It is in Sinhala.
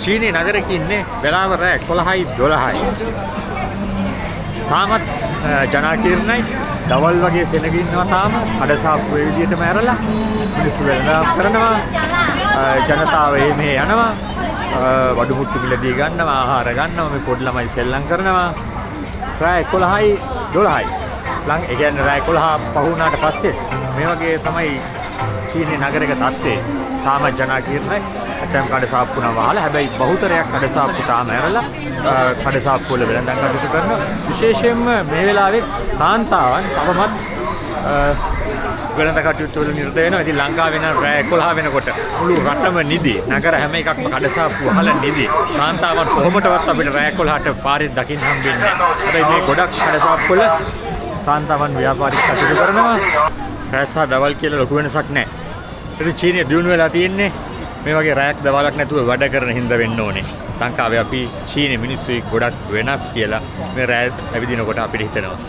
චීනේ නගරෙක ඉන්නේ වෙලාව රෑ 11යි 12යි. තාමත් ජනාකීර්ණයි දවල් වගේ සෙනග ඉන්නවා තාම කඩසාප්පුවේ විදියටම ඇරලා මිනිස්සු වෙළඳාම් කරනවා ජනතාව මේ යනවා වඩු මුට්ටු මිලදී ගන්නවා ආහාර ගන්නවා මේ පොඩි ළමයි සෙල්ලම් කරනවා රෑ 11යි 12යි ලං ඒ කියන්නේ රෑ 11 පහ වුණාට පස්සේ මේ වගේ තමයි චීනේ නගරයක තත්ත්වය තාම ජනාකීර්ණයි ඇතම් කඩසාප්පු නම් වහලා හැබැයි බහුතරයක් කඩසාප්පු තාම ඇරලා කඩසාප්පු වල වෙළඳාම් කටයුතු කරනවා විශේෂයෙන්ම මේ වෙලාවේ කාන්තාවන් තවමත් වෙළඳ කටයුතු වල නිරත වෙනවා. ඉතින් ලංකාවේ නම් රෑ 11 වෙනකොට මුළු රටම නිදි. නගර හැම එකක්ම කඩසාප්පු වහලා නිදි. කාන්තාවන් කොහොමදවත් අපිට රෑ 11ට පාරේ දකින්න හම්බෙන්නේ නැහැ. හැබැයි මේ ගොඩක් කඩසාප්පු වල කාන්තාවන් ව්‍යාපාරික කටයුතු කරනවා. රෑ සහ දවල් කියලා ලොකු වෙනසක් නැහැ. ඉතින් චීනය දියුණු වෙලා තියෙන්නේ මේ වගේ රැයක් දවල්ක් නැතුව වැඩ කරන හින්දා වෙන්න ඕනේ. ලංකාවේ අපි චීනේ මිනිස්සුයි ගොඩක් වෙනස් කියලා මේ රැය ඇවිදිනකොට අපිට හිතෙනවා.